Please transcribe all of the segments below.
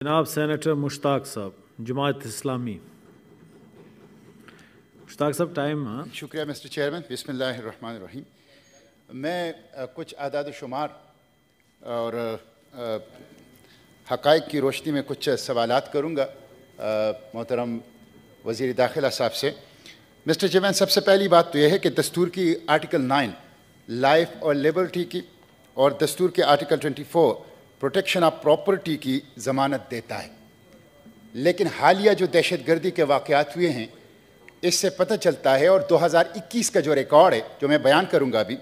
جناب سینیٹر مشتاق صاحب جماعت اسلامی. مشتاق صاحب ٹائم. شکریہ مسٹر چیئرمین. بسم اللہ الرحمن الرحیم. میں کچھ اعداد و شمار اور حقائق کی روشنی میں کچھ سوالات کروں گا محترم وزیر داخلہ صاحب سے. مسٹر چیئرمین، سب سے پہلی بات تو یہ ہے کہ دستور کی آرٹیکل 9 لائف اور لیبرٹی کی اور دستور کے آرٹیکل 24 پروٹیکشن آف پراپرٹی کی ضمانت دیتا ہے، لیکن حالیہ جو دہشت گردی کے واقعات ہوئے ہیں اس سے پتہ چلتا ہے، اور 2021 کا جو ریکارڈ ہے جو میں بیان کروں گا ابھی،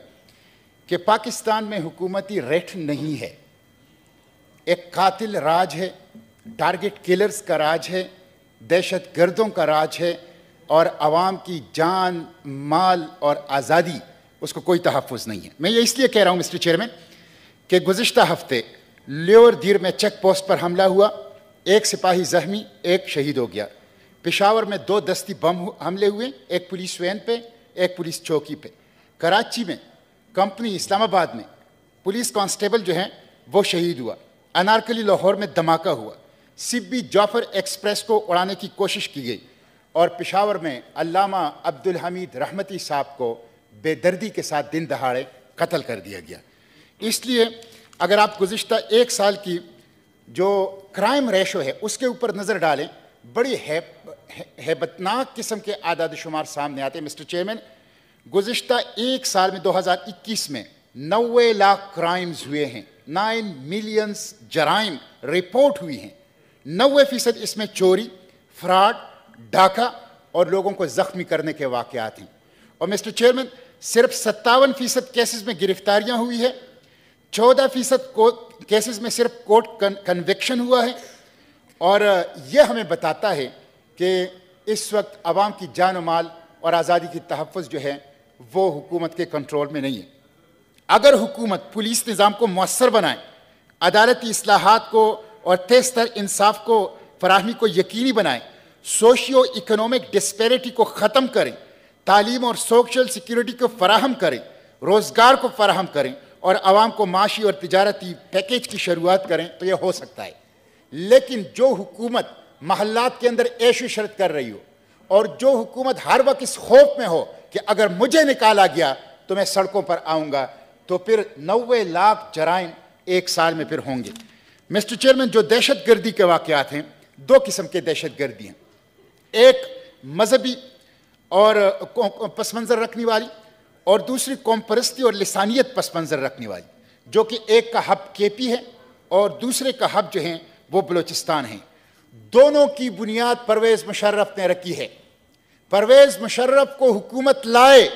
کہ پاکستان میں حکومتی ریٹ نہیں ہے. ایک قاتل راج ہے، ٹارگٹ کلرز کا راج ہے، دہشت گردوں کا راج ہے، اور عوام کی جان، مال اور آزادی اس کو کوئی تحفظ نہیں ہے. میں یہ اس لیے کہہ رہا ہوں مسٹر چیئرمین کہ گزشتہ ہفتے لیور دیر میں چیک پوسٹ پر حملہ ہوا، ایک سپاہی زخمی، ایک شہید ہو گیا. پشاور میں 2 دستی بم حملے ہوئے، ایک پولیس وین پہ، ایک پولیس چوکی پہ. کراچی میں کمپنی اسلام آباد میں پولیس کانسٹیبل جو ہیں وہ شہید ہوا. انارکلی لاہور میں دھماکہ ہوا. سبی جعفر ایکسپریس کو اڑانے کی کوشش کی گئی، اور پشاور میں علامہ عبدالحمید رحمتی صاحب کو بے دردی کے ساتھ دن دہاڑے قتل کر دیا گیا. اس لیے اگر آپ گزشتہ 1 سال کی جو کرائم ریشو ہے اس کے اوپر نظر ڈالیں، بڑی ہیبتناک قسم کے اعداد و شمار سامنے آتے ہیں. مسٹر چیئرمین، گزشتہ 1 سال میں 2021 میں 90 لاکھ کرائمز ہوئے ہیں، 9 ملین جرائم رپورٹ ہوئی ہیں. 90% اس میں چوری، فراڈ، ڈاکہ اور لوگوں کو زخمی کرنے کے واقعات ہیں. اور مسٹر چیئرمین، صرف 57% کیسز میں گرفتاریاں ہوئی ہے، 14% کیسز میں صرف کورٹ کنوکشن ہوا ہے. اور یہ ہمیں بتاتا ہے کہ اس وقت عوام کی جان و مال اور آزادی کی تحفظ جو ہے وہ حکومت کے کنٹرول میں نہیں ہے. اگر حکومت پولیس نظام کو مؤثر بنائے، عدالتی اصلاحات کو اور تیز تر انصاف کو فراہمی کو یقینی بنائے، سوشیو اکنامک ڈسپیرٹی کو ختم کریں، تعلیم اور سوشل سیکیورٹی کو فراہم کریں، روزگار کو فراہم کریں اور عوام کو معاشی اور تجارتی پیکیج کی شروعات کریں تو یہ ہو سکتا ہے. لیکن جو حکومت محلات کے اندر عیش و عشرت کر رہی ہو، اور جو حکومت ہر وقت اس خوف میں ہو کہ اگر مجھے نکالا گیا تو میں سڑکوں پر آؤں گا، تو پھر 90 لاکھ جرائم 1 سال میں پھر ہوں گے. مسٹر چیئرمین، جو دہشت گردی کے واقعات ہیں، 2 قسم کے دہشت گردی ہیں. ایک مذہبی اور پس منظر رکھنے والی، اور دوسری قوم پرستی اور لسانیت پس منظر رکھنے والی، جو کہ ایک کا ہب کے پی ہے اور دوسرے کا ہب جو ہیں وہ بلوچستان ہیں. دونوں کی بنیاد پرویز مشرف نے رکھی ہے. پرویز مشرف کو حکومت لائے،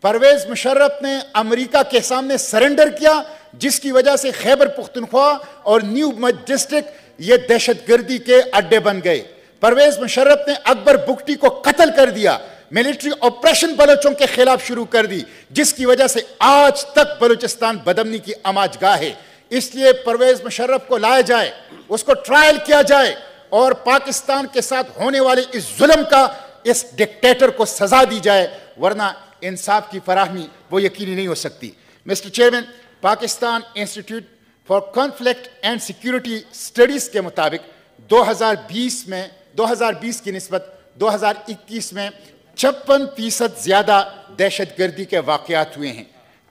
پرویز مشرف نے امریکہ کے سامنے سرنڈر کیا، جس کی وجہ سے خیبر پختونخوا اور نیو ڈسٹرکٹ یہ دہشت گردی کے اڈے بن گئے. پرویز مشرف نے اکبر بگٹی کو قتل کر دیا، ملٹری آپریشن بلوچوں کے خلاف شروع کر دی، جس کی وجہ سے آج تک بلوچستان بدامنی کی آماج گاہ ہے. اس لیے پرویز مشرف کو لایا جائے، اس کو ٹرائل کیا جائے، اور پاکستان کے ساتھ ہونے والے اس ظلم کا اس ڈکٹیٹر کو سزا دی جائے، ورنہ انصاف کی فراہمی وہ یقینی نہیں ہو سکتی. Mister chairman, Pakistan Institute for Conflict and Security Studies کے مطابق 2020 کی نسبت 2021 میں 56% زیادہ دہشت گردی کے واقعات ہوئے ہیں.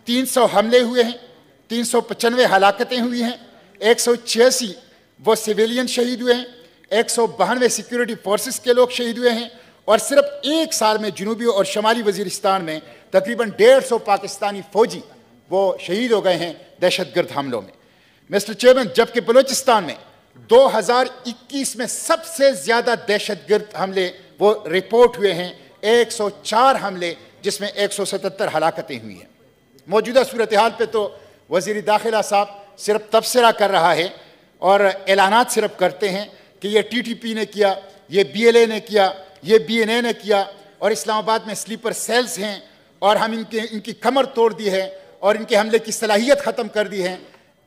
300 حملے ہوئے ہیں، 395 ہلاکتیں ہوئی ہیں، 186 وہ سویلین شہید ہوئے ہیں، 192 سیکیورٹی فورسز کے لوگ شہید ہوئے ہیں، اور صرف 1 سال میں جنوبی اور شمالی وزیرستان میں تقریباً 150 پاکستانی فوجی وہ شہید ہو گئے ہیں دہشت گرد حملوں میں. مسٹر چیئرمین، جبکہ بلوچستان میں 2021 میں سب سے زیادہ دہشت گرد حملے وہ رپورٹ ہوئے ہیں، 104 حملے، جس میں 177 ہلاکتیں ہوئی ہیں. موجودہ صورتحال پہ تو وزیر داخلہ صاحب صرف تبصرہ کر رہا ہے اور اعلانات صرف کرتے ہیں کہ یہ ٹی ٹی پی نے کیا، یہ بی ایل اے نے کیا، یہ بی این اے نے کیا، اور اسلام آباد میں سلیپر سیلز ہیں اور ہم ان کی کمر توڑ دی ہے اور ان کے حملے کی صلاحیت ختم کر دی ہے.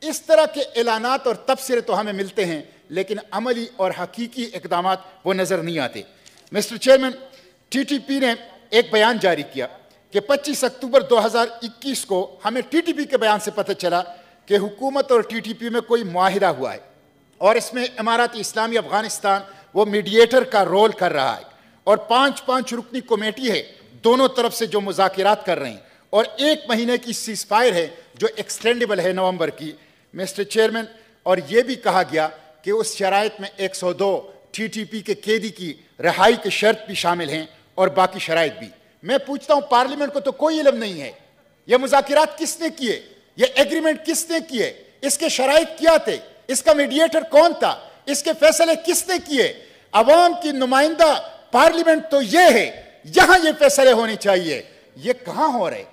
اس طرح کے اعلانات اور تبصرے تو ہمیں ملتے ہیں، لیکن عملی اور حقیقی اقدامات وہ نظر نہیں آتے. Mister chairman, T T P نے ایک بیان جاری کیا کہ 25 اکتوبر 2021 کو ہمیں ٹی ٹی پی کے بیان سے پتہ چلا کہ حکومت اور ٹی ٹی پی میں کوئی معاہدہ ہوا ہے. اور اس میں امارات اسلامی افغانستان وہ میڈیٹر کا رول کر رہا ہے اور 5 رکنی کمیٹی ہے دونوں طرف سے جو مذاکرات کر رہے ہیں اور 1 مہینے کی سیز فائر ہے جو ایکسٹینڈیبل ہے نومبر کی مسٹر چیئرمین. اور یہ بھی کہا گیا کہ اس شرائط میں 102 ٹی ٹی پی کے قیدی کی رہائی کی شرط بھی شامل ہیں اور باقی شرائط بھی. میں پوچھتا ہوں پارلیمنٹ کو تو کوئی علم نہیں ہے یہ مذاکرات کس نے کیے, یہ ایگریمنٹ کس نے کیے, اس کے شرائط کیا تھے, اس کا میڈیٹر کون تھا, اس کے فیصلے کس نے کیے. عوام کی نمائندہ پارلیمنٹ تو یہ ہے, یہاں یہ فیصلے ہونے چاہیے. یہ کہاں ہو رہے؟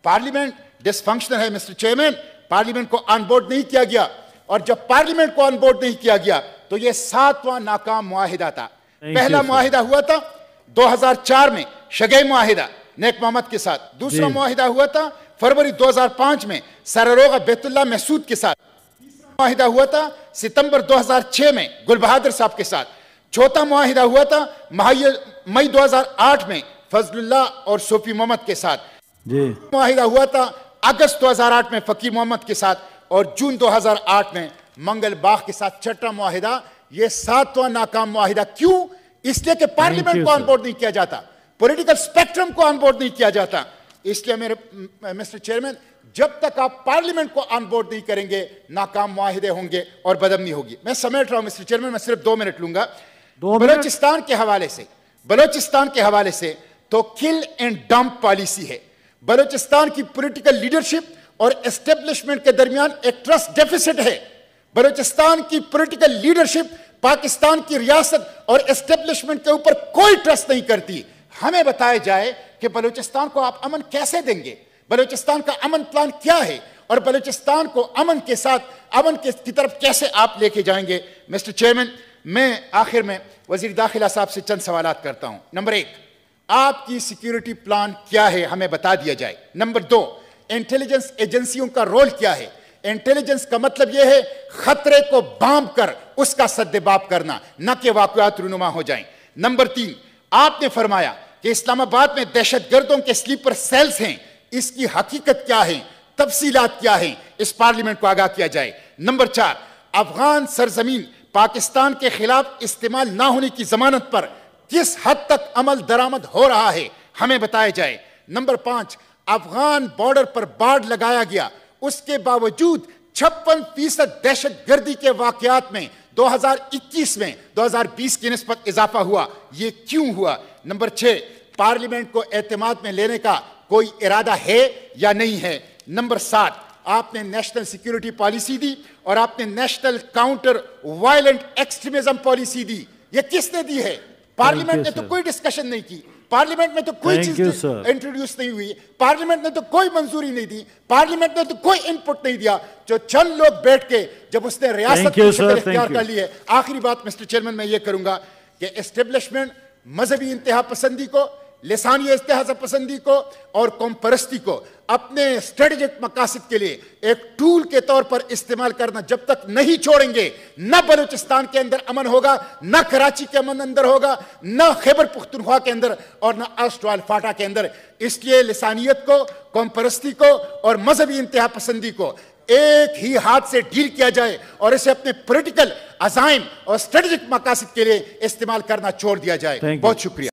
پارلیمنٹ ڈس فنکشنل ہے مسٹر چیئرمین. پارلیمنٹ کو آن بورڈ نہیں کیا گیا اور جب پارلیمنٹ کو آن بورڈ نہیں کیا گیا تو یہ 7واں ناکام معاہدہ تھا. پہلا معاہدہ ہوا تھا 2004 میں شگئی معاہدہ نیک محمد کے ساتھ. دوسرا معاہدہ ہوا تھا فروری 2005 میں سراروغ بیت اللہ محسود کے ساتھ. تیسرا معاہدہ ہوا تھا ستمبر 2006 میں گل بہادر صاحب کے ساتھ. چوتھا معاہدہ ہوا تھا مئی 2008 میں فضل اللہ اور صوفی محمد کے ساتھ. معاہدہ ہوا تھا اگست 2008 میں فقیر محمد کے ساتھ اور جون 2008 میں منگل باغ کے ساتھ. چھٹا معاہدہ یہ 7واں ناکام معاہدہ. کیوں؟ اس لیے کہ پارلیمنٹ کو آن بورڈ نہیں کیا جاتا, پولیٹیکل سپیکٹرم کو آن بورڈ نہیں کیا جاتا. اس لیے میرے مسٹر چیئرمین جب تک آپ پارلیمنٹ کو آن بورڈ نہیں کریں گے ناکام معاہدے ہوں گے اور بدامنی ہوگی. میں سمیٹ رہا ہوں مسٹر چیئرمین, میں صرف 2 منٹ لوں گا. بلوچستان کے حوالے سے تو کل اینڈ ڈمپ پالیسی ہے. بلوچستان کی پولیٹیکل لیڈرشپ اور اسٹیبلشمنٹ کے درمیان ایک ٹرسٹ ڈیفیسٹ ہے. بلوچستان کی پولیٹیکل لیڈرشپ پاکستان کی ریاست اور اسٹیبلشمنٹ کے اوپر کوئی ٹرسٹ نہیں کرتی. ہمیں بتایا جائے کہ بلوچستان کو آپ امن کیسے دیں گے, بلوچستان کا امن پلان کیا ہے اور بلوچستان کو امن کے ساتھ امن کی طرف کیسے آپ لے کے جائیں گے. مسٹر چیئرمین, میں آخر میں وزیر داخلہ صاحب سے چند سوالات کرتا ہوں. نمبر 1, آپ کی سیکیورٹی پلان کیا ہے, ہمیں بتا دیا جائے. نمبر 2, انٹیلیجنس ایجنسیوں کا رول کیا ہے. انٹیلیجنس کا مطلب یہ ہے خطرے کو بانپ کر اس کا سدباب کرنا, نہ کہ واقعات رونما ہو جائیں. نمبر 3, آپ نے فرمایا کہ اسلام آباد میں دہشت گردوں کے سلیپر سیلز ہیں, اس کی حقیقت کیا ہے, تفصیلات کیا ہیں, اس پارلیمنٹ کو آگاہ کیا جائے. نمبر 4, افغان سرزمین پاکستان کے خلاف استعمال نہ ہونے کی ضمانت پر کس حد تک عمل درآمد ہو رہا ہے, ہمیں بتایا جائے. Number 5, Afghan border per baud لگایا گیا, اس کے باوجود 56% دہشت گردی کے واقعات میں 2021 میں 2020 کی نسبت اضافہ ہوا, یہ کیوں ہوا. نمبر 6, پارلیمنٹ کو اعتماد میں لینے کا کوئی ارادہ ہے یا نہیں ہے. نمبر 7, آپ نے نیشنل سیکیورٹی پالیسی دی اور آپ نے national counter violent extremism policy دی. یہ کس نے دی ہے؟ پارلیمنٹ نے تو کوئی ڈسکشن نہیں کی, پارلیمنٹ میں تو کوئی چیز انٹروڈیوس نہیں ہوئی, پارلیمنٹ نے تو کوئی منظوری نہیں دی, پارلیمنٹ نے تو کوئی انپٹ نہیں دیا. جو چند لوگ بیٹھ کے جب اس نے ریاست کی شکل اختیار کر لی ہے. آخری بات مسٹر چیئرمین میں یہ کروں گا کہ اسٹیبلشمنٹ مذہبی انتہا پسندی کو, لسانی انتہا پسندی کو اور قوم پرستی کو اپنے اسٹریٹجک مقاصد کے لیے ایک ٹول کے طور پر استعمال کرنا جب تک نہیں چھوڑیں گے, نہ بلوچستان کے اندر امن ہوگا, نہ کراچی کے امن اندر ہوگا, نہ خیبر پختونخوا کے اندر اور نہ اسٹوال فاٹا کے اندر. اس لیے لسانیت کو, قوم پرستی کو اور مذہبی انتہا پسندی کو ایک ہی ہاتھ سے ڈیل کیا جائے اور اسے اپنے پولیٹیکل عزائم اور اسٹریٹجک مقاصد کے لیے استعمال کرنا چھوڑ دیا جائے. بہت شکریہ.